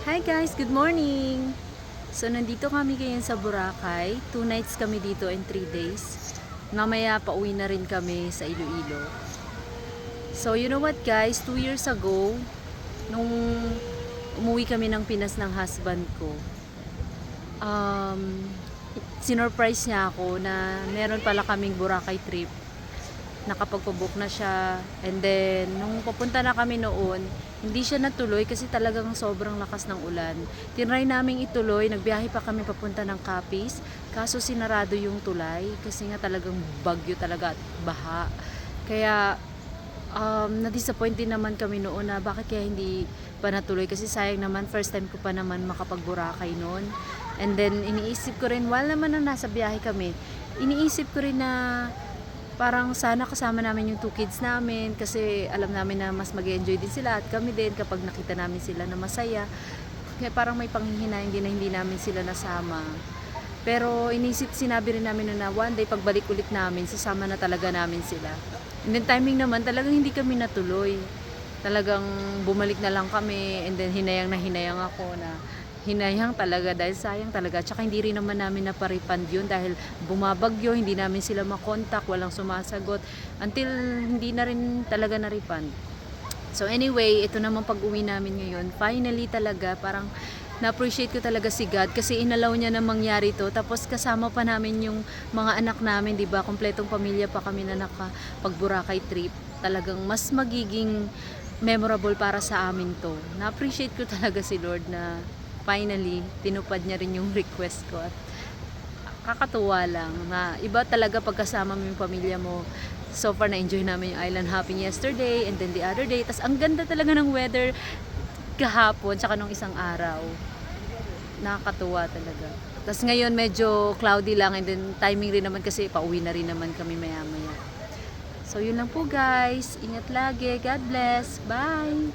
Hi guys, good morning! So nandito kami ngayon sa Boracay. 2 nights kami dito and 3 days. Mamaya pauwi na rin kami sa Iloilo. So you know what guys, 2 years ago, nung umuwi kami ng Pinas ng husband ko, um, sinurprise niya ako na meron pala kaming Boracay trip. Nakapagpabook na siya, and then nung papunta na kami noon, hindi siya natuloy kasi talagang sobrang lakas ng ulan. Tinry naming ituloy, nagbiyahe pa kami papunta ng Capiz, kaso sinarado yung tulay kasi nga talagang bagyo talaga at baha. Kaya na-disappoint din naman kami noon na bakit kaya hindi pa natuloy, kasi sayang naman, first time ko pa naman makapag-Boracay noon. And then iniisip ko rin, while naman na nasa biyahe kami, iniisip ko rin na parang sana kasama namin yung 2 kids namin, kasi alam namin na mas mag-enjoy din sila at kami din kapag nakita namin sila na masaya. Kaya parang may panghihinayang din na hindi namin sila nasama. Pero sinabi rin namin na one day pagbalik ulit namin, sasama na talaga namin sila. And then timing naman, talagang hindi kami natuloy. Talagang bumalik na lang kami, and then hinayang na hinayang ako na hinayang talaga dahil sayang talaga. Tsaka hindi rin naman namin naparepand yun dahil bumabagyo, hindi namin sila makontak, walang sumasagot until hindi na rin talaga na-refund. So anyway, ito naman pag-uwi namin ngayon, finally talaga parang na-appreciate ko talaga si God kasi inalaw niya na mangyari to. Tapos kasama pa namin yung mga anak namin, 'di ba? Kompletong pamilya pa kami na nakapag-Boracay trip. Talagang mas magiging memorable para sa amin to. Na-appreciate ko talaga si Lord na finally tinupad niya rin yung request ko. At kakatuwa lang na iba talaga pagkasama mo yung pamilya mo. So far na-enjoy namin yung island hopping yesterday and then the other day. Tas ang ganda talaga ng weather kahapon tsaka nung isang araw. Nakakatuwa talaga. Tas ngayon medyo cloudy lang, and then timing rin naman kasi pauwi na rin naman kami maya-maya. So yun lang po guys. Ingat lagi. God bless. Bye!